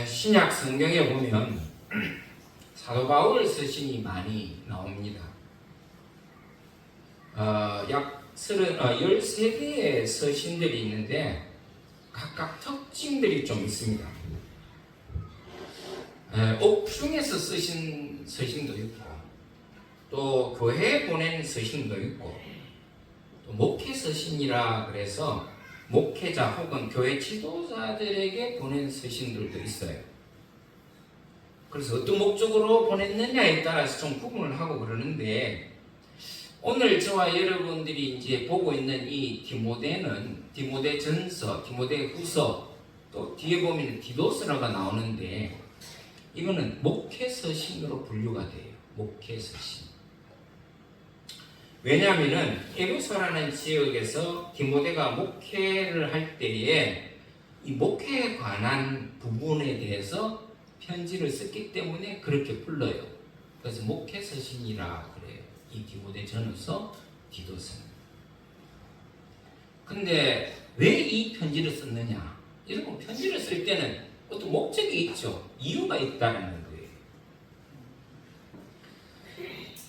신약 성경에 보면 사도 바울 서신이 많이 나옵니다. 약 13개의 서신들이 있는데 각각 특징들이 좀 있습니다. 옥중에서 쓰신 서신도 있고, 또 교회에 보낸 서신도 있고, 또 목회 서신이라 그래서 목회자 혹은 교회 지도자들에게 보낸 서신들도 있어요. 그래서 어떤 목적으로 보냈느냐에 따라서 좀 구분을 하고 그러는데, 오늘 저와 여러분들이 이제 보고 있는 이 디모데는 디모데전서, 디모데후서, 또 뒤에 보면 디도스라가 나오는데, 이거는 목회서신으로 분류가 돼요. 목회서신. 왜냐하면은 에베소라는 지역에서 디모데가 목회를 할 때에 이 목회에 관한 부분에 대해서 편지를 썼기 때문에 그렇게 불러요. 그래서 목회서신이라 그래요. 이 디모데전서, 디도서는. 근데 왜 이 편지를 썼느냐? 여러분, 편지를 쓸 때는 어떤 목적이 있죠. 이유가 있다는 거예요.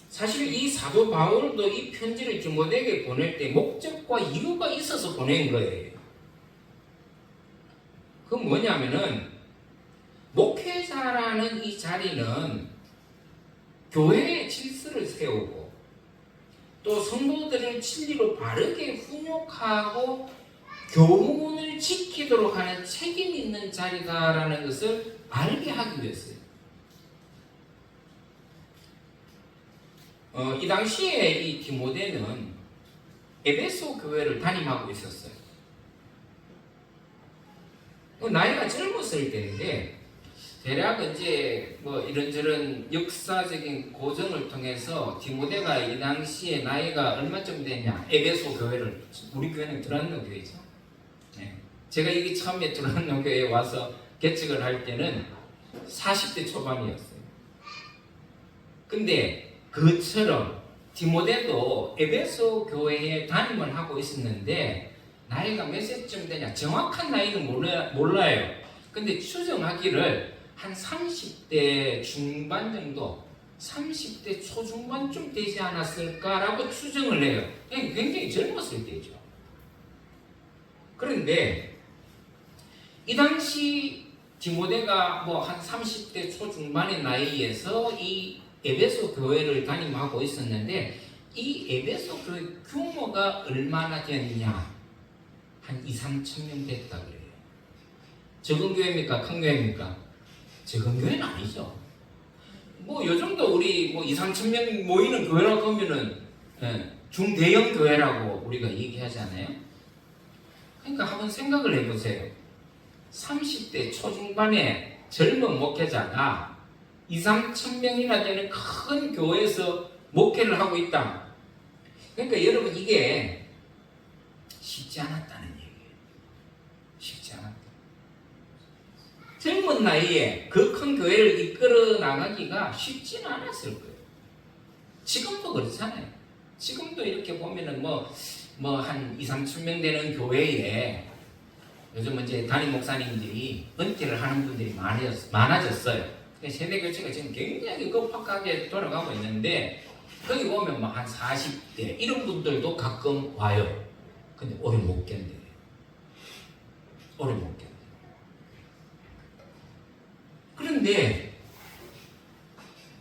사실 이 사도 바울도 이 편지를 디모데에게 보낼 때 목적과 이유가 있어서 보낸 거예요. 그건 뭐냐면은, 목회자라는 이 자리는 교회의 질서를 세우고 또 성도들을 진리로 바르게 훈육하고 교훈을 지키도록 하는 책임 있는 자리다라는 것을 알게 하기 위해서요. 이 당시에 이 디모데는 에베소 교회를 담임하고 있었어요. 나이가 젊었을 때인데, 대략 이제 뭐 이런저런 역사적인 고정을 통해서 디모데가 이 당시에 나이가 얼마쯤 되냐, 에베소 교회를, 우리 교회는 드란노 교회죠. 네. 제가 여기 처음에 드란노 교회에 와서 개척을 할 때는 40대 초반이었어요. 근데 그처럼 디모데도 에베소 교회에 담임을 하고 있었는데, 나이가 몇 세쯤 되냐, 정확한 나이는 몰라요. 근데 추정하기를 한 30대 중반 정도, 30대 초중반쯤 되지 않았을까라고 추정을 해요. 굉장히 젊었을 때죠. 그런데 이 당시 디모데가 뭐 한 30대 초중반의 나이에서 이 에베소 교회를 담임하고 있었는데, 이 에베소 교회 규모가 얼마나 되었냐? 한 2-3천 명 됐다 그래요. 적은 교회입니까? 큰 교회입니까? 적은 교회는 아니죠. 뭐 요즘도 우리 뭐 2-3천 명 모이는 교회라고 하면은 중대형 교회라고 우리가 얘기하잖아요. 그러니까 한번 생각을 해보세요. 30대 초중반의 젊은 목회자가 2-3천 명이나 되는 큰 교회에서 목회를 하고 있다. 그러니까 여러분, 이게 쉽지 않았다는 얘기예요. 쉽지 않았다. 젊은 나이에 그 큰 교회를 이끌어 나가기가 쉽지는 않았을 거예요. 지금도 그렇잖아요. 지금도 이렇게 보면은 한 2-3천 명 되는 교회에 요즘 이제 담임 목사님들이 은퇴를 하는 분들이 많아졌어요. 세대 교체가 지금 굉장히 급박하게 돌아가고 있는데, 거기 보면 한 40대 이런 분들도 가끔 와요. 근데 오래 못 견뎌요. 오래 못 견뎌요. 그런데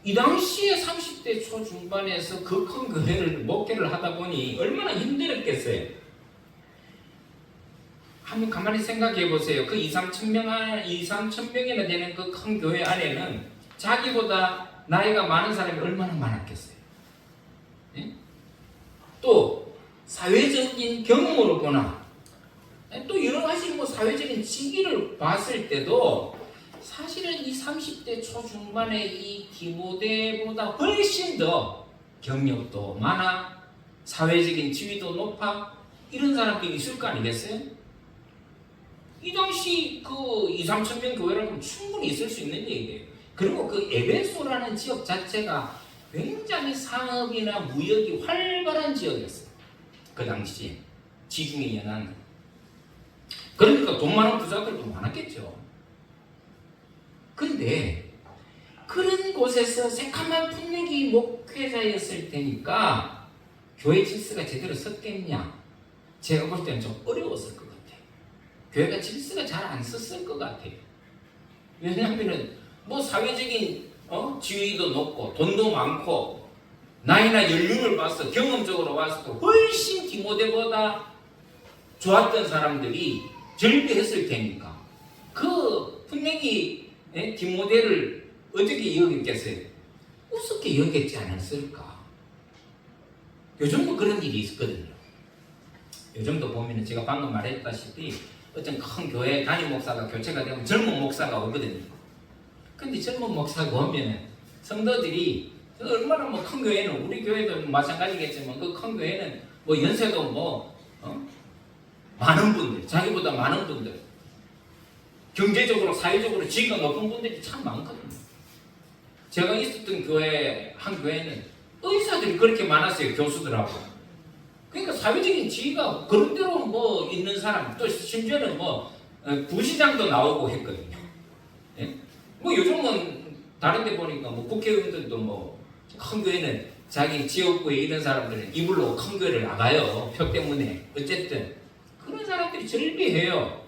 이 당시에 30대 초중반에서 그 큰 교회를 목회를 하다 보니 얼마나 힘들었겠어요. 한번 가만히 생각해 보세요. 그 2-3천 명이나 되는 그 큰 교회 안에는 자기보다 나이가 많은 사람이 얼마나 많았겠어요. 네? 또 사회적인 경험으로 보나, 또 여러 가지 사회적인 직위를 봤을 때도 사실은 이 30대 초중반의 이 디모데보다 훨씬 더 경력도 많아, 사회적인 지위도 높아, 이런 사람들이 있을 거 아니겠어요? 이 당시 그 2-3천 명 교회라면 충분히 있을 수 있는 얘기예요. 그리고 그 에베소라는 지역 자체가 굉장히 상업이나 무역이 활발한 지역이었어요. 그 당시에 지중해 연안. 그러니까 돈 많은 부자들도 많았겠죠. 그런데 그런 곳에서 새카만 풍력이 목회자였을 테니까 교회 질서가 제대로 섰겠냐? 제가 볼 때는 좀 어려웠을 것 같아요. 교회가 질서가 잘 안 섰을 것 같아요. 왜냐하면은 뭐 사회적인 지위도 높고 돈도 많고 나이나 연륜을 봐서 경험적으로 봐서도 훨씬 디모데보다 좋았던 사람들이 절대했을 테니까 그 분명히 디모데를 어떻게 여겼겠어요? 우습게 여겼지 않았을까? 요즘도 그런 일이 있거든요. 요즘도 보면은 제가 방금 말했다시피 어떤 큰 교회 담임 목사가 교체가 되면 젊은 목사가 오거든요. 근데 젊은 목사가 오면은 성도들이 얼마나 뭐 큰 교회는 우리 교회도 마찬가지겠지만 그 큰 교회는 뭐 연세도 많은 분들, 자기보다 많은 분들, 경제적으로 사회적으로 지위가 높은 분들이 참 많거든요. 제가 있었던 교회 한 교회는 의사들이 그렇게 많았어요. 교수들하고. 그러니까 사회적인 지위가 그런대로 뭐 있는 사람, 또 심지어는 뭐 부시장도 나오고 했거든요. 예? 뭐 요즘은 다른 데 보니까 뭐 국회의원들도 뭐 큰 교회는 자기 지역구에 이런 사람들은 이불로 큰 교회를 나가요. 표 때문에. 어쨌든 그런 사람들이 절비해요.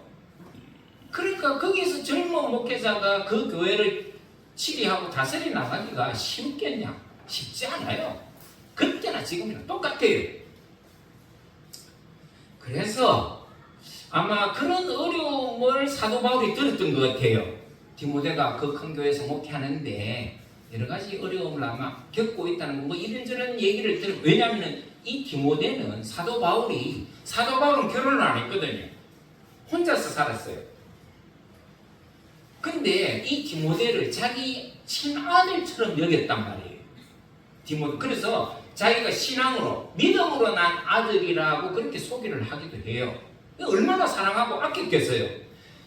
그러니까 거기서 젊은 목회자가 그 교회를 치리하고 다스려 나가기가 쉽겠냐? 쉽지 않아요. 그때나 지금이나 똑같아요. 그래서 아마 그런 어려움을 사도 바울이 들었던 것 같아요. 디모데가 그 큰 교회에서 목회하는데 여러 가지 어려움을 아마 겪고 있다는 뭐 이런저런 얘기를 들은. 왜냐하면 이 디모데는 사도 바울은 결혼을 안 했거든요. 혼자서 살았어요. 근데 이 디모데를 자기 친아들처럼 여겼단 말이에요. 디모데. 그래서 자기가 신앙으로 믿음으로 난 아들이라고 그렇게 소개를 하기도 해요. 얼마나 사랑하고 아꼈겠어요.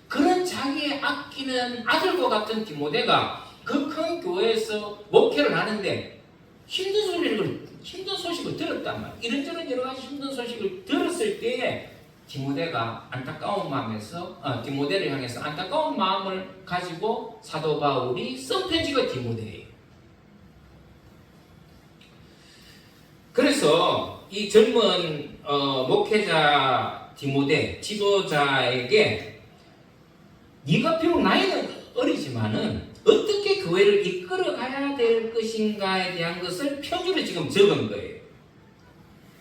그런 자기의 아끼는 아들과 같은 디모데가 그 큰 교회에서 목회를 하는데 힘든 소식을 들었단 말이에요. 이런저런 여러 가지 힘든 소식을 들었을 때에 디모데가 디모데를 향해서 안타까운 마음을 가지고 사도 바울이 쓴 편지가 디모데예요. 그래서 이 젊은 목회자 디모데 지도자에게 네가 비록 나이는 어리지만은 어떻게 교회를 이끌어 가야 될 것인가에 대한 것을 편지로 지금 적은 거예요.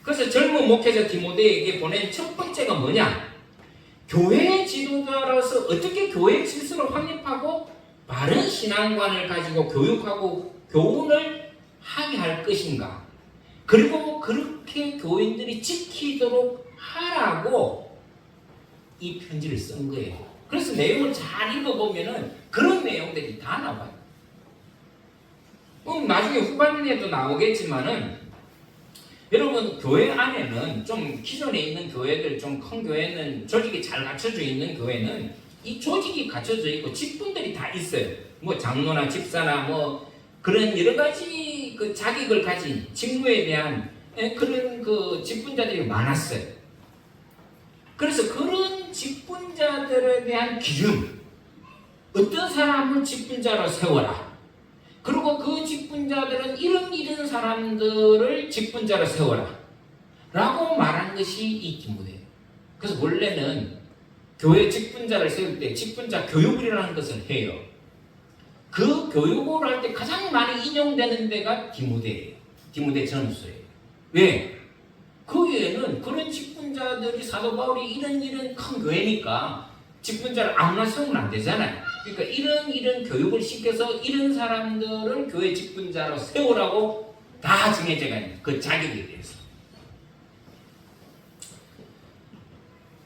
그래서 젊은 목회자 디모데에게 보낸 첫 번째가 뭐냐? 교회 지도자로서 어떻게 교회 질서를 확립하고 바른 신앙관을 가지고 교육하고 교훈을 하게 할 것인가? 그리고 그렇게 교인들이 지키도록 하라고 이 편지를 쓴 거예요. 그래서 내용을 잘 읽어보면은 그런 내용들이 다 나와요. 나중에 후반에도 나오겠지만은 여러분 교회 안에는 좀 기존에 있는 교회들 좀 큰 교회는 조직이 잘 갖춰져 있는 교회는 이 조직이 갖춰져 있고 직분들이 다 있어요. 뭐 장로나 집사나 뭐 그런 여러 가지 그 자격을 가진 직무에 대한 그런 그 직분자들이 많았어요. 그래서 그런 직분자들에 대한 기준, 어떤 사람을 직분자로 세워라. 그리고 그 직분자들은 이런 사람들을 직분자로 세워라. 라고 말한 것이 이 디모데예요. 그래서 원래는 교회 직분자를 세울 때 직분자 교육이라는 것을 해요. 그 교육을 할 때 가장 많이 인용되는 데가 디모데예요. 디모데 전서예요. 왜? 거기에는 그런 직분자들이 사도 바울이 이런 큰 교회니까 직분자를 아무나 세우면 안 되잖아요. 그러니까 이런 교육을 시켜서 이런 사람들을 교회 직분자로 세우라고 다 정해져 있는 그 자격에 대해서.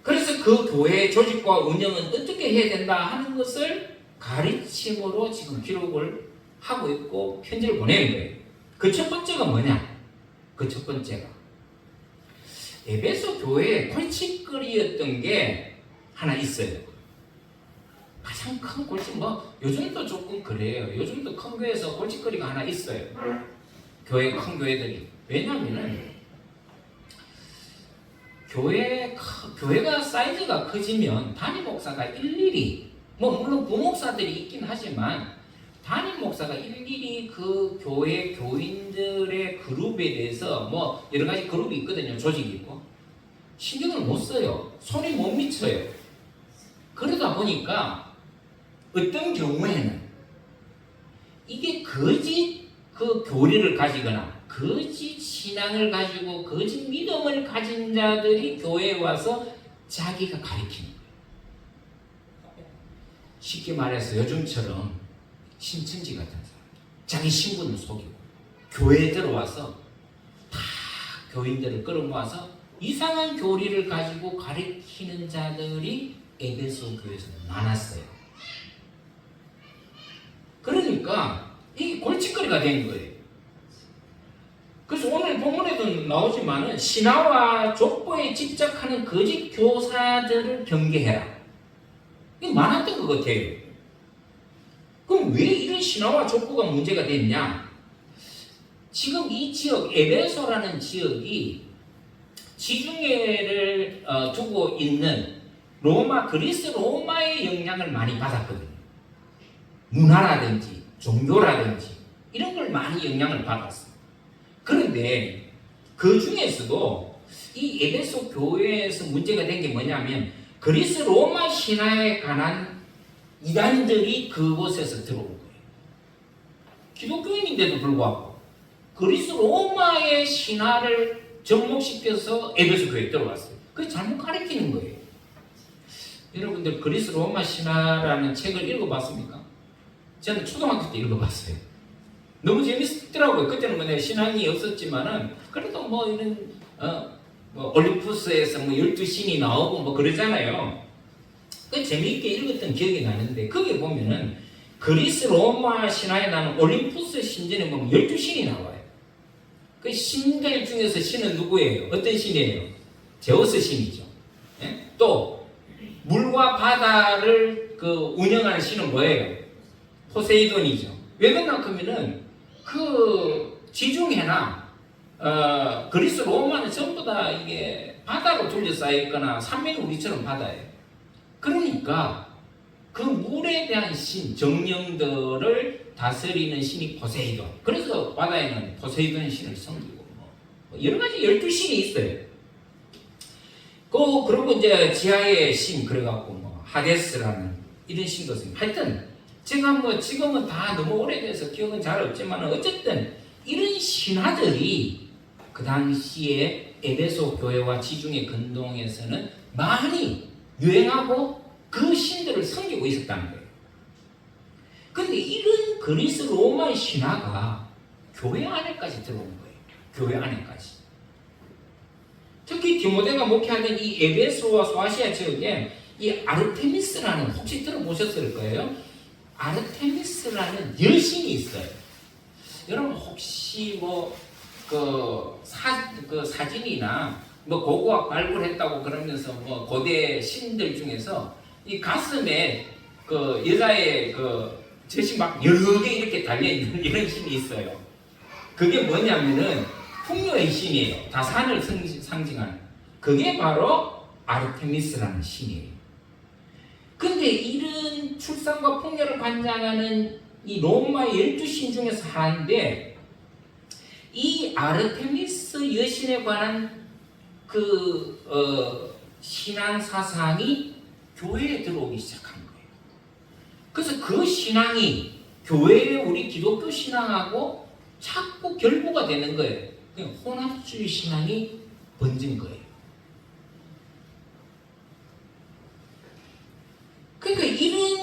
그래서 그 교회의 조직과 운영은 어떻게 해야 된다 하는 것을 가르침으로 지금 기록을 하고 있고 편지를 보내는 거예요. 그 첫 번째가 뭐냐? 그 첫 번째가 에베소 교회의 골칫거리였던 게 하나 있어요. 가장 큰 골칫, 요즘도 조금 그래요. 요즘도 큰 교회에서 골칫거리가 하나 있어요. 큰 교회들이. 왜냐면은, 교회가 사이즈가 커지면 담임 목사가 일일이, 물론 부목사들이 있긴 하지만, 담임 목사가 일일이 그 교회 교인들의 그룹에 대해서 뭐 여러 가지 그룹이 있거든요. 조직이 있고 신경을 못 써요. 손이 못 미쳐요. 그러다 보니까 어떤 경우에는 이게 거짓 그 교리를 가지거나 거짓 신앙을 가지고 거짓 믿음을 가진 자들이 교회에 와서 자기가 가르치는 거예요. 쉽게 말해서 요즘처럼 신천지 같은 사람, 자기 신분을 속이고 교회에 들어와서 다 교인들을 끌어모아서 이상한 교리를 가지고 가르치는 자들이 에베소 교회에서 많았어요. 그러니까 이게 골칫거리가 된 거예요. 그래서 오늘 본문에도 나오지만은 신화와 족보에 집착하는 거짓 교사들을 경계해라. 이게 많았던 것 같아요. 그럼 왜 이런 신화와 족보가 문제가 됐냐? 지금 이 지역 에베소라는 지역이 지중해를 두고 있는 그리스 로마의 영향을 많이 받았거든요. 문화라든지 종교라든지 이런 걸 많이 영향을 받았어요. 그런데 그 중에서도 이 에베소 교회에서 문제가 된 게 뭐냐면 그리스 로마 신화에 관한 이단들이 그곳에서 들어온 거예요. 기독교인인데도 불구하고 그리스 로마의 신화를 접목시켜서 에베소 교회에 들어왔어요. 그게 잘못 가르치는 거예요. 여러분들 그리스 로마 신화라는 책을 읽어봤습니까? 저는 초등학교 때 읽어봤어요. 너무 재밌더라고요. 그때는 뭐 신앙이 없었지만은 그래도 뭐 이런 뭐 올림푸스에서 뭐 12신이 나오고 뭐 그러잖아요. 그 재미있게 읽었던 기억이 나는데 거기에 보면은 그리스 로마 신화에 나는 올림푸스 신전에 보면 12신이 나와요. 그 신들 중에서 신은 누구예요? 어떤 신이에요? 제우스 신이죠. 예? 또 물과 바다를 그 운영하는 신은 뭐예요? 포세이돈이죠. 왜 그러냐 하면은 그 지중해나 그리스 로마는 전부 다 이게 바다로 둘러싸여 있거나 산맥이 우리처럼 바다예요. 그러니까 그 물에 대한 신, 정령들을 다스리는 신이 포세이돈. 그래서 바다에는 포세이돈 신을 섬기고 뭐 여러 가지 12신이 있어요. 그리고 이제 지하의 신, 그래갖고 뭐 하데스라는 이런 신도 있습니다. 하여튼 제가 뭐 지금은 다 너무 오래돼서 기억은 잘 없지만 어쨌든 이런 신화들이 그 당시에 에베소 교회와 지중해 근동에서는 많이 유행하고 그 신들을 섬기고 있었다는 거예요. 그런데 이런 그리스 로마의 신화가 교회 안에까지 들어온 거예요. 교회 안에까지. 특히 디모데가 목회하던 이 에베소와 소아시아 지역에 이 아르테미스라는, 혹시 들어보셨을 거예요. 아르테미스라는 여신이 있어요. 여러분 혹시 사진이나 뭐 고고학 발굴했다고 그러면서 뭐 고대 신들 중에서 이 가슴에 그 여자의 그 젖이 막 여러 개 이렇게 달려있는 이런 신이 있어요. 그게 뭐냐면은 풍요의 신이에요. 다 산을 상징하는. 그게 바로 아르테미스라는 신이에요. 근데 이런 출산과 풍요를 관장하는 이 로마의 12신 중에서 하나인데 이 아르테미스 여신에 관한 신앙 사상이 교회에 들어오기 시작한 거예요. 그래서 그 신앙이 교회의 우리 기독교 신앙하고 자꾸 결부가 되는 거예요. 그냥 혼합주의 신앙이 번진 거예요. 그러니까 이런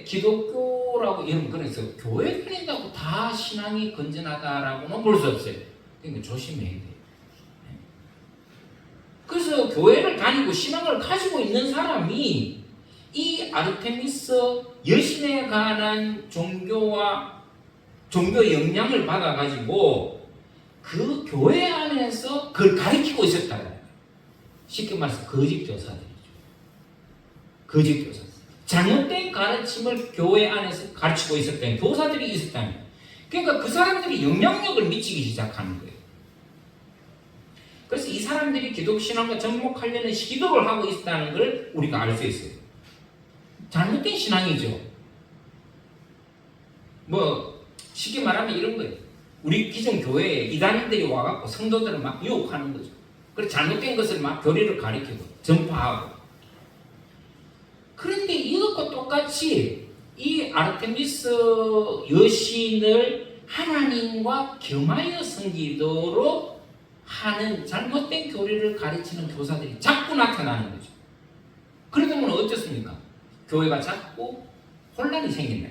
기독교라고 여러분 그래서 교회 다닌다고 다 신앙이 건전하다라고는 볼 수 없어요. 그러니까 조심해야 돼요. 그래서 교회를 다니고 신앙을 가지고 있는 사람이 이 아르테미스 여신에 관한 종교 영향을 받아가지고 그 교회 안에서 그걸 가르치고 있었다. 쉽게 말해서 거짓 교사들이죠. 거짓 교사. 잘못된 가르침을 교회 안에서 가르치고 있었다는 교사들이 있었다는 거예요. 그러니까 그 사람들이 영향력을 미치기 시작하는 거예요. 그래서 이 사람들이 기독신앙과 접목하려는 시도를 하고 있다는 걸 우리가 알 수 있어요. 잘못된 신앙이죠. 뭐 쉽게 말하면 이런 거예요. 우리 기존 교회에 이단들이 와갖고 성도들을 막 유혹하는 거죠. 그리고 잘못된 것을 막 교리를 가리키고 전파하고. 그런데 이것과 똑같이 이 아르테미스 여신을 하나님과 겸하여 섬기도록 하는 잘못된 교리를 가르치는 교사들이 자꾸 나타나는 거죠. 그러다 보면 어떻습니까? 교회가 자꾸 혼란이 생긴다.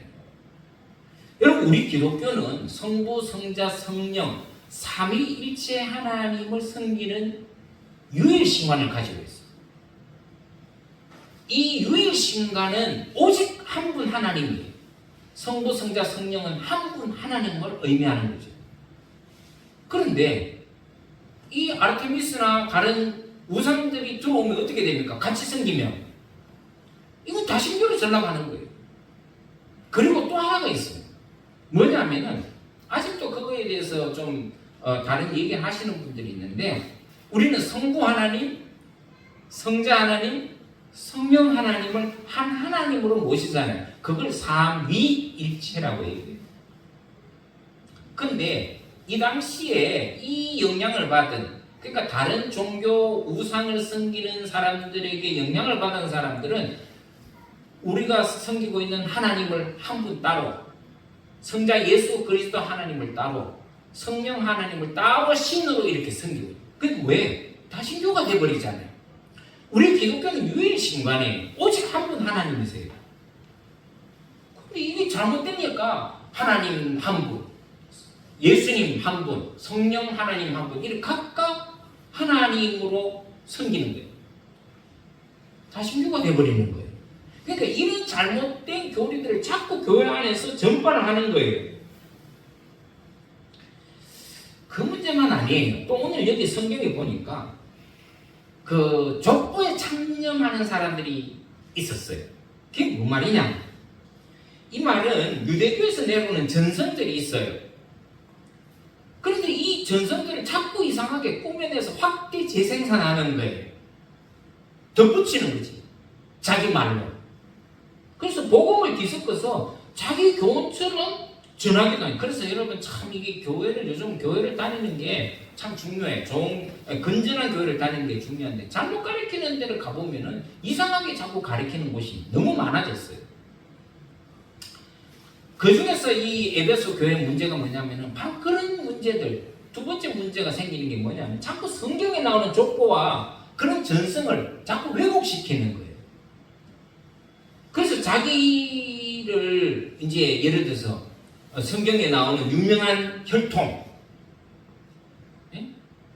여러분, 우리 기독교는 성부, 성자, 성령 삼위일체 하나님을 섬기는 유일신관을 가지고 있어요. 이 유일신관은 오직 한 분 하나님이에요. 성부, 성자, 성령은 한 분 하나님을 의미하는 거죠. 그런데 이 아르테미스나 다른 우상들이 들어오면 어떻게 됩니까? 같이 섬기면 이건 다신교로 전락하는 거예요. 그리고 또 하나가 있어요. 뭐냐면은 아직도 그거에 대해서 좀 다른 얘기 하시는 분들이 있는데, 우리는 성부 하나님, 성자 하나님, 성령 하나님을 한 하나님으로 모시잖아요. 그걸 삼위일체라고 얘기해요. 근데 이 당시에 이 영향을 받은, 그러니까 다른 종교 우상을 섬기는 사람들에게 영향을 받은 사람들은 우리가 섬기고 있는 하나님을 한 분 따로, 성자 예수 그리스도 하나님을 따로, 성령 하나님을 따로 신으로 이렇게 섬기고. 그게 왜? 다 신교가 돼버리잖아요. 우리 기독교는 유일신관이에요. 오직 한 분 하나님이세요. 근데 이게 잘못되니까 하나님 한 분, 예수님 한 분, 성령 하나님 한 분, 이렇게 각각 하나님으로 섬기는 거예요. 다 신교가 돼버리는 거예요. 그러니까 이런 잘못된 교리들을 자꾸 교회 안에서 전파를 하는 거예요. 그 문제만 아니에요. 또 오늘 여기 성경에 보니까 그 족보에 참여하는 사람들이 있었어요. 그게 무슨 말이냐? 이 말은 유대교에서 내려오는 전선들이 있어요. 그런데 이 전선들을 자꾸 이상하게 꾸며내서 확대 재생산하는 거예요. 덧붙이는 거지. 자기 말로. 그래서 복음을 뒤섞어서 자기 교훈처럼 전하기도 해요. 그래서 여러분 참 이게 요즘 교회를 다니는 게 참 중요해. 건전한 교회를 다니는 게 중요한데, 잘못 가르치는 데를 가보면은 이상하게 자꾸 가르치는 곳이 너무 많아졌어요. 그 중에서 이 에베소 교회 문제가 뭐냐면은 바로 그런 문제들. 두 번째 문제가 생기는 게 뭐냐면 자꾸 성경에 나오는 족보와 그런 전승을 자꾸 왜곡시키는 거예요. 그래서 자기를 이제 예를 들어서 성경에 나오는 유명한 혈통,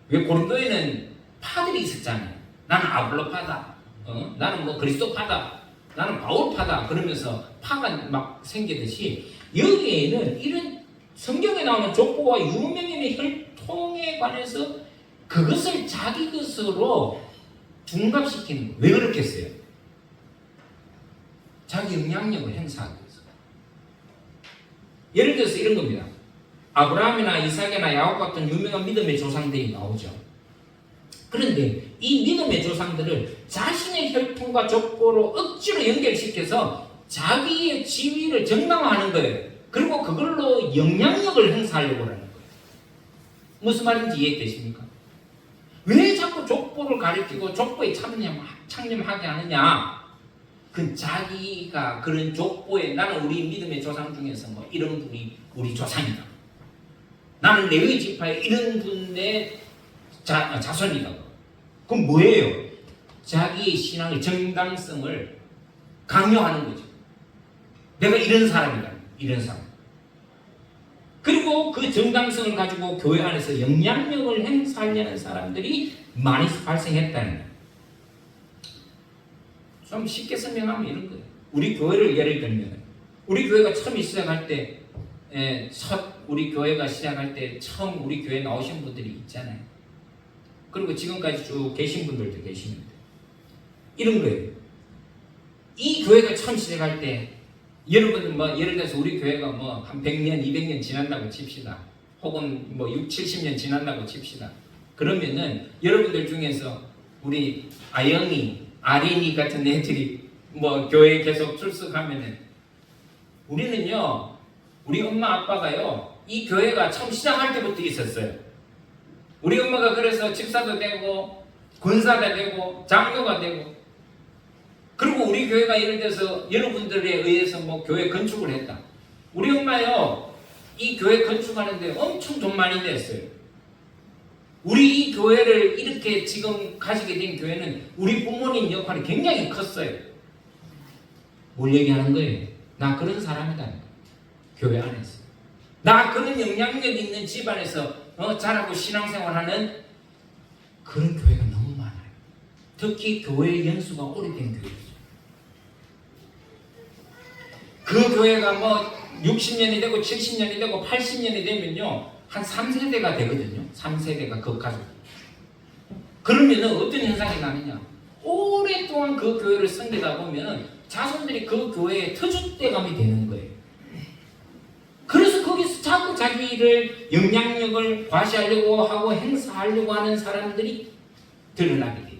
왜 고린도에는 파들이 있었잖아요. 나는 아볼로파다, 나는 뭐 그리스도파다, 나는 바울파다, 그러면서 파가 막 생기듯이 여기에는 이런 성경에 나오는 족보와 유명인의 혈통에 관해서 그것을 자기 것으로 둔갑시키는 거예요. 왜 그렇겠어요? 자기 영향력을 행사하기 위해서. 예를 들어서 이런 겁니다. 아브라함이나 이삭이나 야곱 같은 유명한 믿음의 조상들이 나오죠. 그런데 이 믿음의 조상들을 자신의 혈통과 족보로 억지로 연결시켜서 자기의 지위를 정당화하는 거예요. 그리고 그걸로 영향력을 행사하려고 하는 거예요. 무슨 말인지 이해되십니까? 왜 자꾸 족보를 가리키고 족보에 창념하게 하느냐? 그 자기가 그런 족보에, 나는 우리 믿음의 조상 중에서 뭐 이런 분이 우리 조상이다. 나는 레위 지파의 이런 분의 자손이다. 그럼 뭐예요? 자기의 신앙의 정당성을 강요하는 거죠. 내가 이런 사람이다. 이런 사람. 그리고 그 정당성을 가지고 교회 안에서 영향력을 행사하려는 사람들이 많이 발생했다는 거예요. 좀 쉽게 설명하면 이런 거예요. 우리 교회를 예를 들면, 우리 교회가 처음 시작할 때, 우리 교회가 시작할 때 처음 우리 교회 나오신 분들이 있잖아요. 그리고 지금까지 쭉 계신 분들도 계시는데, 이런 거예요. 이 교회가 처음 시작할 때, 여러분들 뭐 예를 들어서 우리 교회가 뭐 한 100년, 200년 지난다고 칩시다. 혹은 뭐 6, 70년 지난다고 칩시다. 그러면은 여러분들 중에서 우리 아영이, 아린이 같은 애들이 뭐 교회에 계속 출석하면은 우리는요 우리 엄마 아빠가요, 이 교회가 처음 시작할 때부터 있었어요. 우리 엄마가 그래서 집사도 되고 권사가 되고 장로가 되고, 그리고 우리 교회가 예를 들어서 여러분들에 의해서 뭐 교회 건축을 했다. 우리 엄마요, 이 교회 건축하는데 엄청 돈 많이 냈어요. 우리 이 교회를 이렇게 지금 가지게 된 교회는 우리 부모님 역할이 굉장히 컸어요. 뭘 얘기하는 거예요? 나 그런 사람이다. 교회 안에서. 나 그런 영향력 있는 집안에서 자라고 신앙생활하는 그런 교회가 너무 많아요. 특히 교회 연수가 오래된 교회죠. 그 교회가 뭐 60년이 되고 70년이 되고 80년이 되면요, 한 3세대가 되거든요. 3세대가 그 가족. 그러면 어떤 현상이 나느냐, 오랫동안 그 교회를 섬기다 보면 자손들이 그 교회의 터줏대감이 되는 거예요. 그래서 거기서 자꾸 자기를 영향력을 과시하려고 하고 행사하려고 하는 사람들이 드러나게 돼요.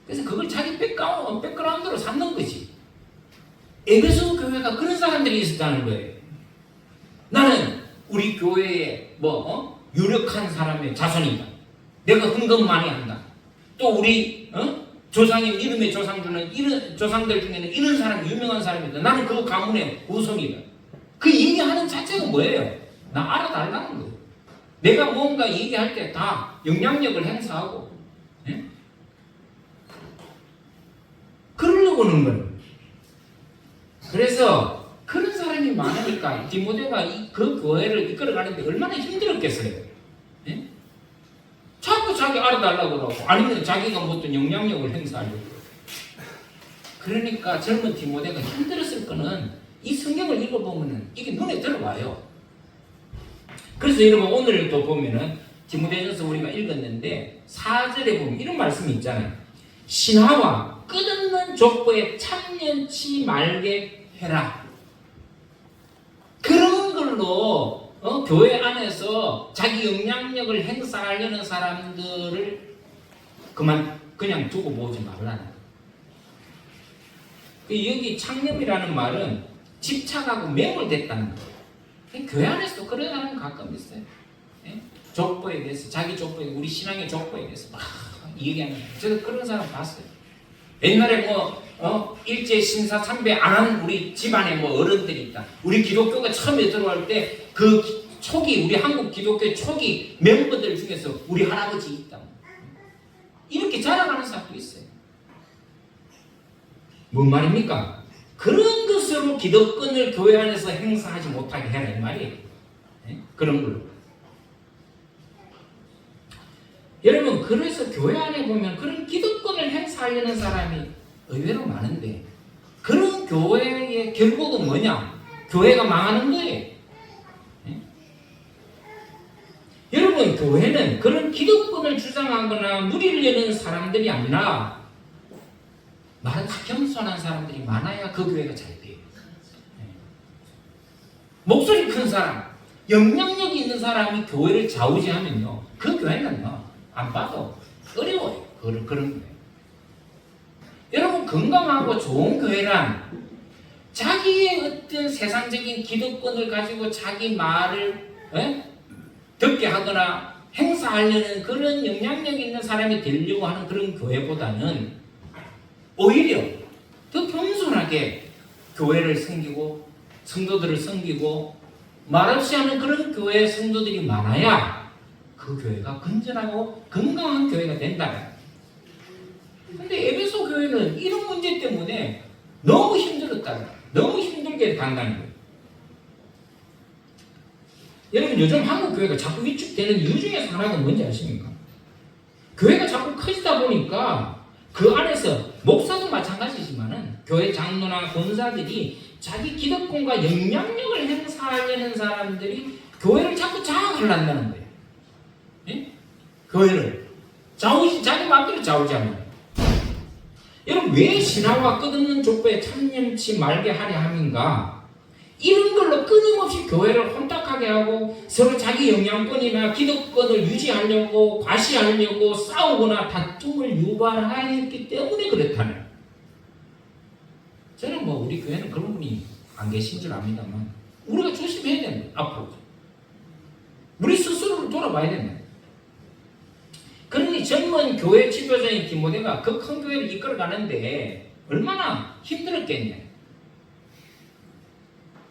그래서 그걸 자기 백그라운드로 삼는 거지. 에베소 교회가 그런 사람들이 있었다는 거예요. 나는 우리 교회에 유력한 사람의 자손이다. 내가 헌금 많이 한다. 또 우리 조상인 이름의 조상들은 이런 조상들 중에는 이런 사람이 유명한 사람이다. 나는 그 가문의 후손이다. 그 얘기하는 자체가 뭐예요? 나 알아달라는 거예요. 내가 뭔가 얘기할 때 다 영향력을 행사하고, 그러려고 하는 거예요. 그래서 그런 사람이 많으니까 디모데가 그 교회를 이끌어가는데 얼마나 힘들었겠어요. 예? 자꾸 자기 알아달라고 그러고, 아니면 자기가 어떤 영향력을 행사하려고 그러고. 그러니까 젊은 디모데가 힘들었을 거는 이 성경을 읽어보면 이게 눈에 들어와요. 그래서 여러분 오늘도 보면은 디모데전서 우리가 읽었는데 4절에 보면 이런 말씀이 있잖아요. 신하와 끝없는 족보에 참견치 말게 해라. 그런 걸로 교회 안에서 자기 영향력을 행사하려는 사람들을 그냥 두고 보지 말라는. 여기 창념이라는 말은 집착하고 매몰됐다는 거예요. 교회 안에서도 그런 사람이 가끔 있어요. 족보에 대해서, 자기 족보에, 우리 신앙의 족보에 대해서 막 얘기하는 거예요. 저도 그런 사람 봤어요. 옛날에 일제 신사 참배 안 한 우리 집안에 어른들이 있다. 우리 기독교가 처음에 들어올 때 그 초기, 우리 한국 기독교 초기 멤버들 중에서 우리 할아버지 있다. 이렇게 자랑하는 사람도 있어요. 뭔 말입니까? 그런 것으로 기득권을 교회 안에서 행사하지 못하게 해라 이 말이에요. 그런 걸로. 여러분, 그래서 교회 안에 보면 그런 기득권을 행사하려는 사람이 의외로 많은데, 그런 교회의 결국은 뭐냐? 교회가 망하는 거예요. 여러분, 교회는 그런 기득권을 주장하거나 누리려는 사람들이 아니라 말은 겸손한 사람들이 많아야 그 교회가 잘 돼요. 목소리 큰 사람, 영향력이 있는 사람이 교회를 좌우지하면요, 그 교회는요 안 봐도 어려워요. 그런 거예요. 여러분, 건강하고 좋은 교회란 자기의 어떤 세상적인 기득권을 가지고 자기 말을 듣게 하거나 행사하려는 그런 영향력 있는 사람이 되려고 하는 그런 교회보다는 오히려 더 겸손하게 교회를 섬기고 성도들을 섬기고 말없이 하는 그런 교회 성도들이 많아야 그 교회가 건전하고 건강한 교회가 된다. 근데 에베소 교회는 이런 문제 때문에 너무 힘들었다. 너무 힘들게 간다는 거예요. 여러분, 요즘 한국 교회가 자꾸 위축되는 이유 중에 하나가 뭔지 아십니까? 교회가 자꾸 커지다 보니까 그 안에서 목사도 마찬가지지만은 교회 장로나 권사들이 자기 기득권과 영향력을 행사하려는 사람들이 교회를 자꾸 장악하려는 거예요. 예? 교회를 자기 마음대로 좌우지하는 거예요. 여러분, 왜 신하와 끝없는 족보에 참념치 말게 하려 함인가? 이런 걸로 끊임없이 교회를 혼탁하게 하고 서로 자기 영향권이나 기득권을 유지하려고 과시하려고 싸우거나 다툼을 유발하였기 때문에 그렇다네. 저는 우리 교회는 그런 분이 안 계신 줄 압니다만 우리가 조심해야 됩니다. 앞으로 우리 스스로를 돌아봐야 됩니다. 그러니 젊은 교회 지도자인 디모데가 그 큰 교회를 이끌어가는데 얼마나 힘들었겠냐.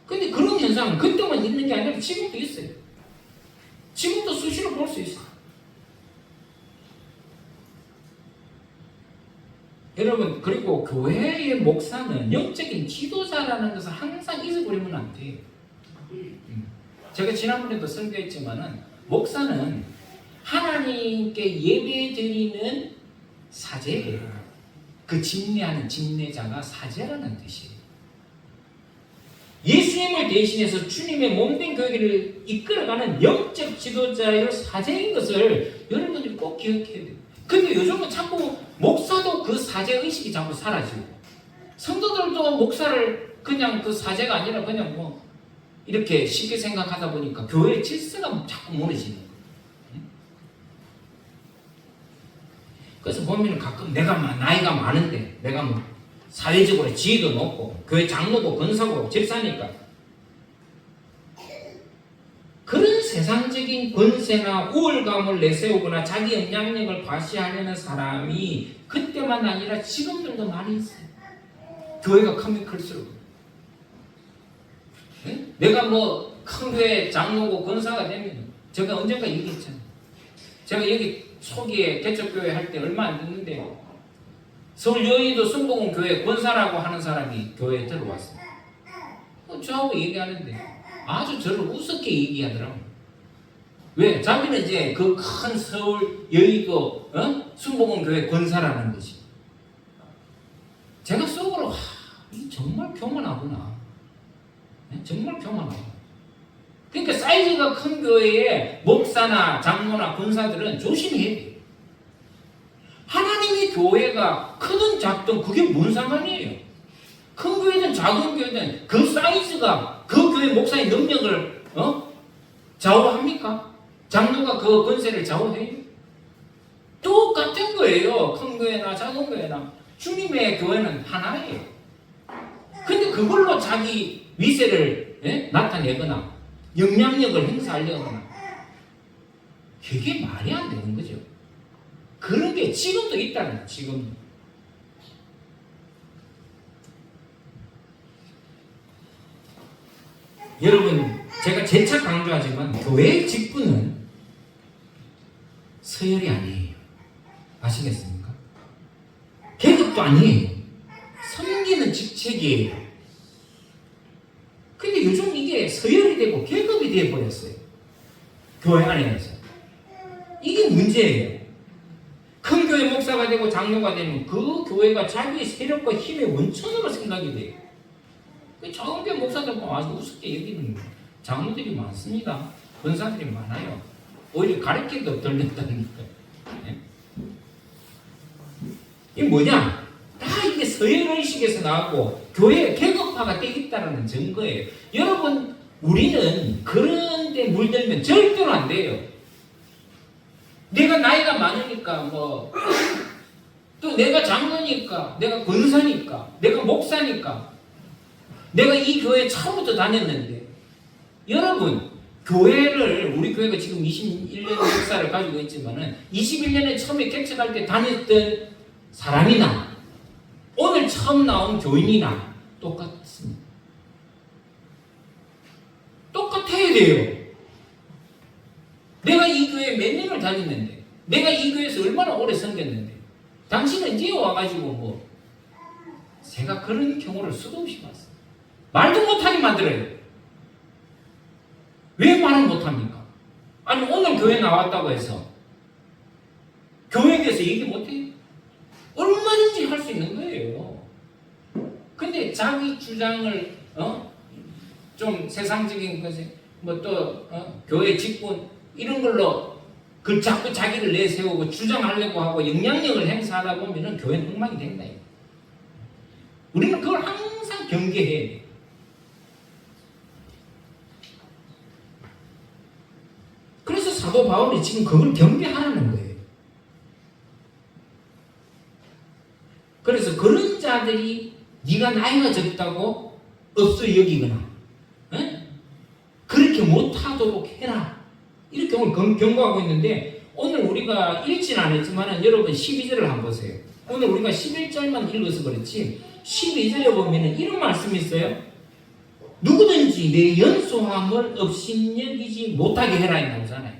근데 그런 현상은 그때만 있는 게 아니라 지금도 있어요. 지금도 수시로 볼 수 있어요. 여러분, 그리고 교회의 목사는 영적인 지도자라는 것을 항상 잊어버리면 안 돼요. 제가 지난번에도 설교했지만은 목사는 하나님께 예배드리는 사제예요. 그 집례하는 집례자가 사제라는 뜻이에요. 예수님을 대신해서 주님의 몸된 교회를 이끌어가는 영적 지도자의 사제인 것을 여러분들이 꼭 기억해야 돼요. 근데 요즘은 자꾸 목사도 그 사제 의식이 자꾸 사라지고 성도들도 목사를 그냥 그 사제가 아니라 그냥 뭐 이렇게 쉽게 생각하다 보니까 교회의 질서가 자꾸 무너지는 거예요. 그래서 보면 가끔 내가 나이가 많은데 내가 뭐 사회적으로 지위도 높고 교회 장로고 권사고 집사니까 그런 세상적인 권세나 우월감을 내세우거나 자기 영향력을 과시하려는 사람이 그때만 아니라 지금들도 많이 있어요. 교회가 크면 클수록. 네? 내가 뭐 큰 교회 장로고 권사가 되면 제가 언젠가 얘기했잖아요. 제가 여기 초기에 개척교회 할 때 얼마 안 됐는데 서울 여의도 순복음 교회 권사라고 하는 사람이 교회에 들어왔어요. 저하고 얘기하는데 아주 저를 우습게 얘기하더라고요. 왜? 자기는 이제 그 큰 서울 여의도 순복음 교회 권사라는 것이. 제가 속으로 정말 교만하구나. 정말 교만하구나. 그러니까 사이즈가 큰 교회에 목사나 장로나 권사들은 조심해야 돼요. 하나님의 교회가 크든 작든 그게 뭔 상관이에요. 큰 교회든 작은 교회든 그 사이즈가 그 교회 목사의 능력을 좌우합니까? 장로가 그 권세를 좌우해요? 똑같은 거예요. 큰 교회나 작은 교회나 주님의 교회는 하나예요. 근데 그걸로 자기 위세를 나타내거나 영향력을 행사하려거나 그게 말이 안 되는 거죠. 그런 게 지금도 있다는 거예요. 지금. 여러분, 제가 재차 강조하지만 교회의 직분은 서열이 아니에요. 아시겠습니까? 계급도 아니에요. 섬기는 직책이에요. 근데 요즘 이게 서열이 되고 계급이 되어버렸어요. 교회 안에서. 이게 문제예요. 큰 교회 목사가 되고 장로가 되면 그 교회가 자기의 세력과 힘의 원천으로 생각이 돼요. 작은 교회 목사들 보면 아주 우습게 여기는 장로들이 많습니다. 권사들이 많아요. 오히려 가르치기도 덜 냈다니까. 이게 뭐냐? 다 이게 서열의식에서 나왔고 교회의 계급화가 되어 있다는 증거예요. 여러분, 우리는 그런 데 물들면 절대로 안 돼요. 내가 나이가 많으니까 또 내가 장로니까 내가 권사니까 내가 목사니까 내가 이 교회에 처음부터 다녔는데 여러분, 교회를 우리 교회가 지금 21년 역사를 가지고 있지만은 21년에 처음에 개척할 때 다녔던 사람이나 오늘 처음 나온 교인이나 똑같습니다. 똑같아야 돼요. 내가 이 교회에 몇 년을 다녔는데 내가 이 교회에서 얼마나 오래 섬겼는데 당신은 이제 와가지고 제가 그런 경우를 수도 없이 봤어요. 말도 못하게 만들어요. 왜 말을 못합니까? 아니 오늘 교회 나왔다고 해서 교회에 대해서 얘기 못해요? 얼마든지 할 수 있는 거예요. 근데 자기 주장을 좀 세상적인 것에 또 교회 직분 이런 걸로 그 자꾸 자기를 내세우고 주장하려고 하고 영향력을 행사하다 보면은 교회는 엉망이 된다. 우리는 그걸 항상 경계해야 돼. 그래서 사도 바울이 지금 그걸 경계하라는 거예요. 그래서 그런 자들이 네가 나이가 적다고 없어 여기거나 그렇게 못하도록 해라. 이렇게 오늘 경고하고 있는데 오늘 우리가 읽지는 않았지만 여러분 12절을 한번 보세요. 오늘 우리가 11절만 읽어서 그렇지 12절에 보면 이런 말씀이 있어요. 누구든지 내 연소함을 업신여기지 못하게 해라 이 나오잖아요.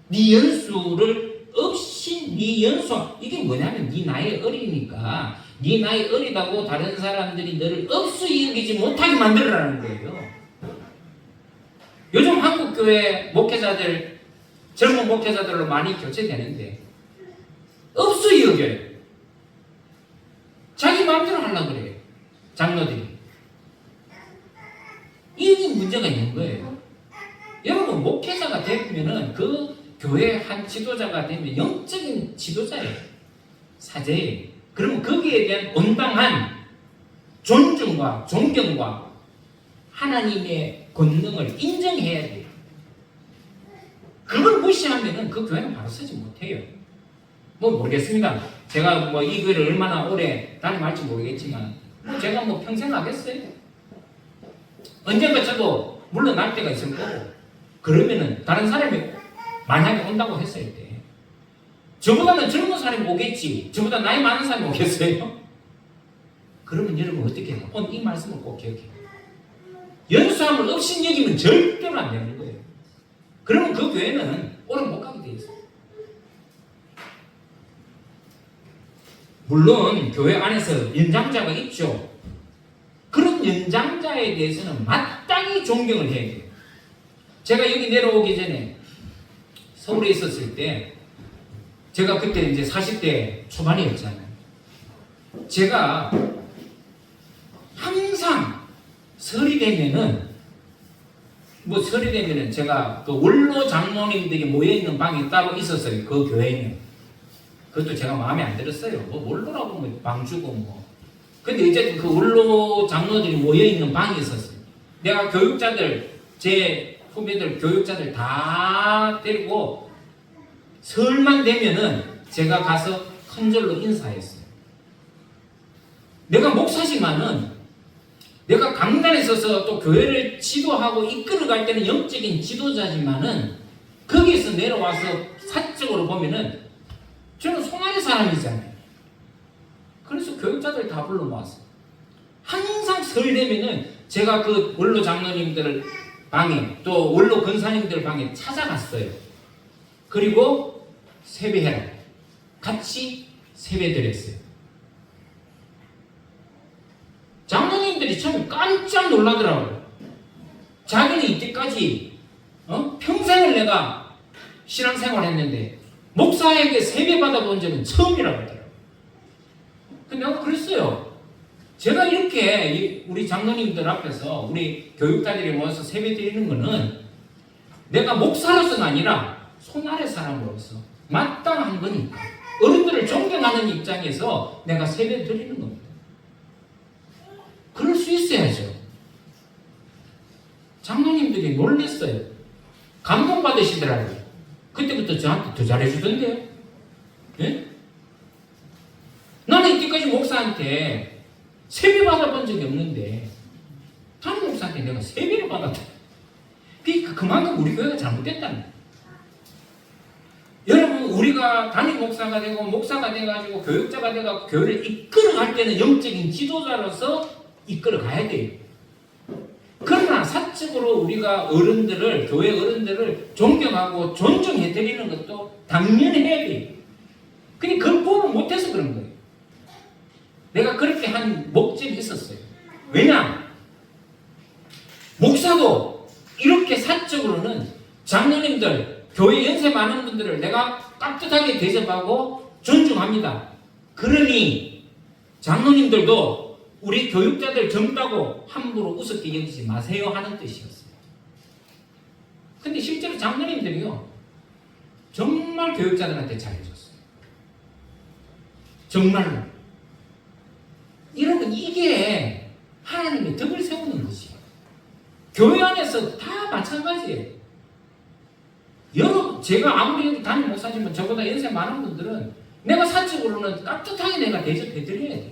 네 연수를 없이 네 연소 이게 뭐냐면 네 나이 어리니까 네 나이 어리다고 다른 사람들이 너를 없이 여기지 못하게 만들어라는 거예요. 요즘 한국교회 목회자들 젊은 목회자들로 많이 교체되는데 없이 여겨요. 자기 마음대로 하려고 그래요. 장로들이. 이게 문제가 있는 거예요. 여러분 목회자가 되면은 그 교회 한 지도자가 되면 영적인 지도자예요. 사제예요. 그러면 거기에 대한 온당한 존중과 존경과 하나님의 권능을 인정해야 돼요. 그걸 무시하면은 그 교회는 바로 서지 못해요. 뭐 모르겠습니다. 제가 뭐 이 교회를 얼마나 오래 다녀갈지 모르겠지만 제가 뭐 평생 하겠어요? 언젠가 저도 물러날 때가 있을 거고 그러면은 다른 사람이 만약에 온다고 했을 때 저보다는 젊은 사람이 오겠지. 저보다 나이 많은 사람이 오겠어요? 그러면 여러분 어떻게 해요? 오늘 이 말씀을 꼭 기억해요. 연수함을 없인 여기면 절대로 안 되는 거예요. 그러면 그 교회는 오래 못 가게 돼 있어요. 물론 교회 안에서 연장자가 있죠. 그런 연장자에 대해서는 마땅히 존경을 해야 돼요. 제가 여기 내려오기 전에 서울에 있었을 때 제가 그때 이제 40대 초반이었잖아요. 제가 항상 설이 되면은 제가 그 원로 장로님들이 모여있는 방이 따로 있었어요. 그 교회는. 그것도 제가 마음에 안 들었어요. 뭐 원로라고 뭐 방 주고 뭐. 근데 어쨌든 그 원로 장로들이 모여있는 방이 있었어요. 내가 교육자들, 제 후배들 교육자들 다 데리고 설만 되면은 제가 가서 큰 절로 인사했어요. 내가 목사지만은 내가 강단에 서서 또 교회를 지도하고 이끌어갈 때는 영적인 지도자지만은 거기에서 내려와서 사적으로 보면은 저는 송아리 사람이잖아요. 그래서 교육자들 다 불러 모았어요. 항상 설 되면은 제가 그 원로 장로님들 방에 또 원로 권사님들 방에 찾아갔어요. 그리고 세배해라. 같이 세배 드렸어요. 장로님들이 처음에 깜짝 놀라더라고요. 자기는 이때까지 평생을 내가 신앙생활 했는데 목사에게 세배 받아본 적은 처음이라고 하더라고요. 근데 내가 그랬어요. 제가 이렇게 우리 장로님들 앞에서 우리 교육자들이 모여서 세배 드리는 거는 내가 목사로서는 아니라 손아래 사람으로서 마땅한 거니까 어른들을 존경하는 입장에서 내가 세배 드리는 겁니다. 그럴 수 있어야죠. 장로님들이 놀랬어요. 감동받으시더라고요. 그때부터 저한테 더 잘해주던데요. 예? 나는 이때까지 목사한테 세배 받아본 적이 없는데 다른 목사한테 내가 세배를 받았다. 그러니까 그만큼 우리 교회가 잘못됐다는 거예요. 여러분 우리가 담임 목사가 되고 목사가 돼가지고 교육자가 돼가지고 교회를 이끌어갈 때는 영적인 지도자로서 이끌어가야 돼요. 그러나 사적으로 우리가 어른들을 교회 어른들을 존경하고 존중해드리는 것도 당연히 해야 돼요. 근데 그걸 보면 못해서 그런 거예요. 내가 그렇게 한 목적이 있었어요. 왜냐? 목사도 이렇게 사적으로는 장로님들, 교회 연세 많은 분들을 내가 깍듯하게 대접하고 존중합니다. 그러니 장로님들도 우리 교육자들 젊다고 함부로 우습게 여기지 마세요 하는 뜻이었어요. 근데 실제로 장로님들이요 정말 교육자들한테 잘해줬어요. 정말로. 여러분 이게 하나님의 덕을 세우는 것이에요. 교회 안에서 다 마찬가지예요. 여러분 제가 아무리 담임 목사지만 저보다 연세 많은 분들은 내가 사적으로는 깍듯하게 내가 대접해드려야 돼요.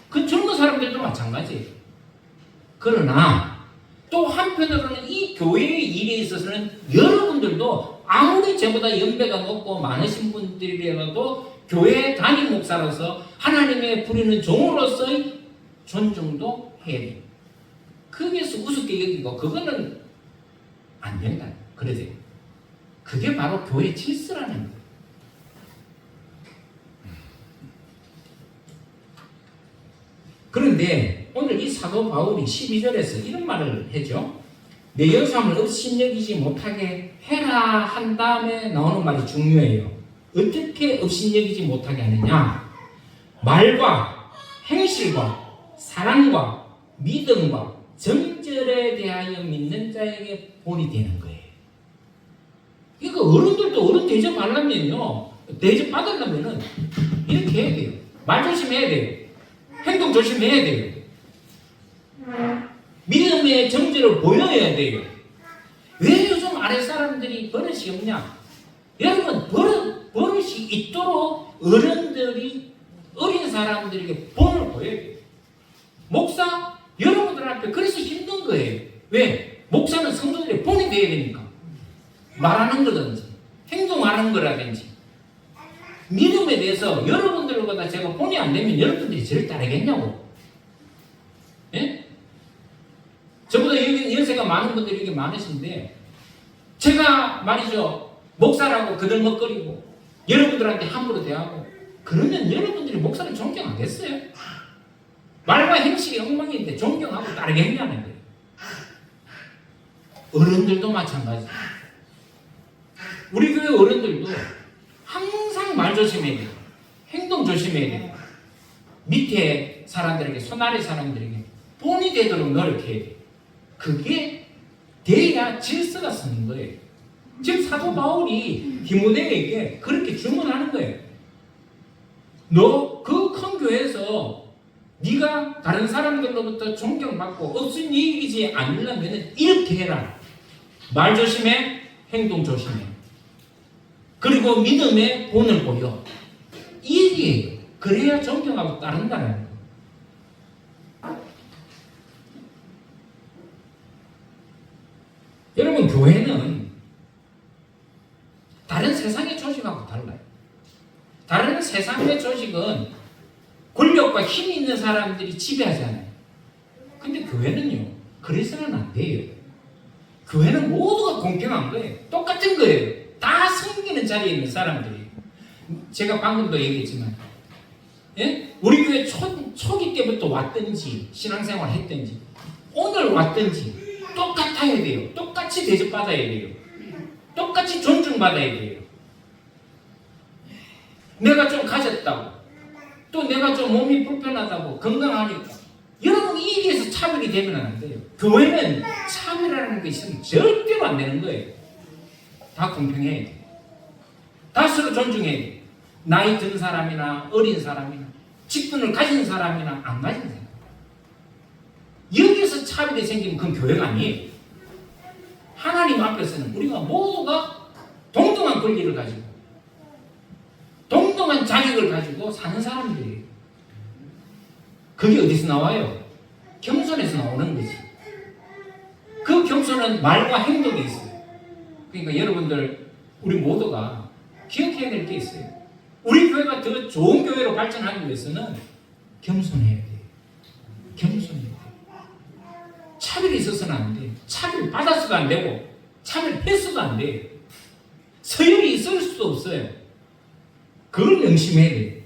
그 젊은 사람들도 마찬가지예요. 그러나 또 한편으로는 이 교회의 일에 있어서는 여러분들도 아무리 저보다 연배가 높고 많으신 분들이라도 교회 담임 목사로서 하나님의 부리는 종으로서의 존중도 해야 돼요. 거기에서 우습게 여기고 그거는 안 된다. 그러세요. 그게 바로 교회 질서라는 거예요. 그런데 오늘 이 사도 바울이 12절에서 이런 말을 하죠. 내 연수함을 업신여기지 못하게 해라 한 다음에 나오는 말이 중요해요. 어떻게 업신여기지 못하게 하느냐? 말과 행실과 사랑과 믿음과 정절에 대하여 믿는 자에게 본이 되는 거예요. 이거 어른들도 어른 대접하려면요, 대접받으려면은 이렇게 해야 돼요. 말 조심해야 돼요. 행동 조심해야 돼요. 믿음의 정절을 보여야 돼요. 왜 요즘 아랫사람들이 버릇이 없냐? 여러분, 버릇이 있도록 어른들이 어린 사람들에게 본을 보여야 돼요. 목사, 여러분들 앞에 그래서 힘든 거예요. 왜? 목사는 성도들의 본이 되어야 되니까. 말하는 거든지 행동하는 거라든지 믿음에 대해서 여러분들보다 제가 본이 안 되면 여러분들이 저를 따르겠냐고. 예? 저보다 연세가 많은 분들이 이게 많으신데 제가 말이죠, 목사라고 그들먹거리고 여러분들한테 함부로 대하고 그러면 여러분들이 목사를 존경하겠어요? 말과 행실이 엉망인데 존경하고 따르겠냐는 거예요. 어른들도 마찬가지. 우리 교회 어른들도 항상 말 조심해야 돼요. 행동 조심해야 돼요. 밑에 사람들에게, 손 아래 사람들에게 본이 되도록 노력해야 돼요. 그게 돼야 질서가 서는 거예요. 지금 사도 바울이 디모데에게 그렇게 주문하는 거예요. 너 그 큰 교회에서 네가 다른 사람들로부터 존경받고 없은 일이지 않으려면 이렇게 해라. 말 조심해, 행동 조심해. 그리고 믿음의 본을 보여. 이게 그래야 존경하고 따른다는 거예요. 여러분, 교회는 다른 세상의 조직하고 달라요. 다른 세상의 조직은 권력과 힘이 있는 사람들이 지배하잖아요. 근데 교회는요, 그래서는 안 돼요. 교회는 모두가 공평한 거예요. 똑같은 거예요. 다 섬기는 자리에 있는 사람들이. 제가 방금도 얘기했지만, 예? 우리 교회 초기 때부터 왔든지 신앙생활 했든지 오늘 왔든지 똑같아야 돼요. 똑같이 대접받아야 돼요. 똑같이 존중받아야 돼요. 내가 좀 가졌다고, 또 내가 좀 몸이 불편하다고, 건강하니까 여러분 이게서 차별이 되면 안 돼요. 교회는 차별이라는 게 있으면 절대로 안 되는 거예요. 다 공평해야 돼요. 다 서로 존중해야 돼요. 나이 든 사람이나 어린 사람이나 직분을 가진 사람이나 안 가진 사람. 여기서 차별이 생기면 그건 교회가 아니에요. 하나님 앞에서는 우리가 모두가 동등한 권리를 가지고 동등한 자격을 가지고 사는 사람들이에요. 그게 어디서 나와요? 겸손에서 나오는 거지. 그 겸손은 말과 행동에 있어요. 그러니까 여러분들, 우리 모두가 기억해야 될 게 있어요. 우리 교회가 더 좋은 교회로 발전하기 위해서는 겸손해야 돼요. 겸손해야 돼요. 차별이 있어서는 안 돼요. 차별 받아서도 안 되고 차별했어도 안 돼요. 서열이 있을 수도 없어요. 그걸 명심해야 돼요.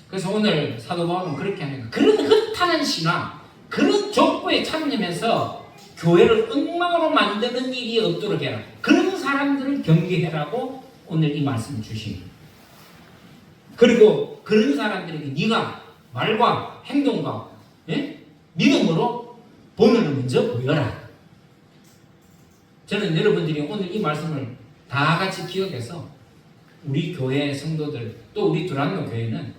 그래서 오늘 사도 바울은 그렇게 하는 거예요. 그런 허탄한 신화, 그런 족보에 참여하면서 교회를 엉망으로 만드는 일이 없도록 해라. 그런 사람들을 경계해라고 오늘 이 말씀을 주십니다. 그리고 그런 사람들에게 네가 말과 행동과 믿음으로 본을 먼저 보여라. 저는 여러분들이 오늘 이 말씀을 다 같이 기억해서 우리 교회 성도들, 또 우리 두란노 교회는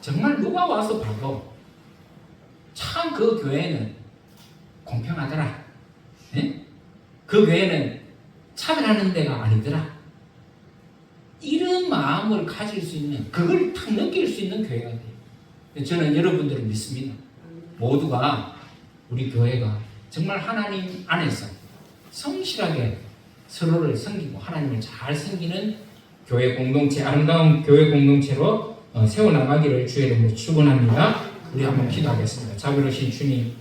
정말 누가 와서 봐도 참 그 교회는 공평하더라. 그 교회는 차별하는 데가 아니더라. 이런 그 마음을 가질 수 있는, 그걸 탁 느낄 수 있는 교회가 돼요. 저는 여러분들을 믿습니다. 모두가 우리 교회가 정말 하나님 안에서 성실하게 서로를 섬기고 하나님을 잘 섬기는 교회 공동체, 아름다운 교회 공동체로 세워나가기를 주의 이름으로 축원합니다. 우리 한번 기도하겠습니다. 자비로우신 주님,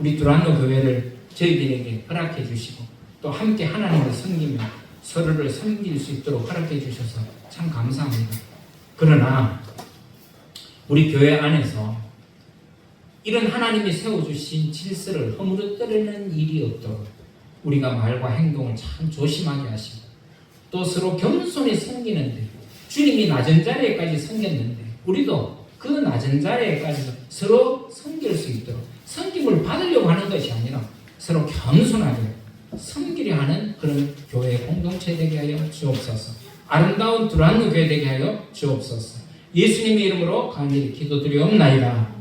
우리 두란노 교회를 저희들에게 허락해 주시고 또 함께 하나님을 섬기며 서로를 섬길 수 있도록 허락해 주셔서 참 감사합니다. 그러나 우리 교회 안에서 이런 하나님이 세워주신 질서를 허물어뜨리는 일이 없도록 우리가 말과 행동을 참 조심하게 하시고 또 서로 겸손히 섬기는데 주님이 낮은 자리에까지 섬겼는데 우리도 그 낮은 자리에까지 서로 섬길 수 있도록 섬김을 받으려고 하는 것이 아니라 서로 겸손하게 섬기려 하는 그런 교회 공동체 되게 하여 주옵소서. 아름다운 두란노 교회 되게 하여 주옵소서. 예수님의 이름으로 간절히 기도드리옵나이다.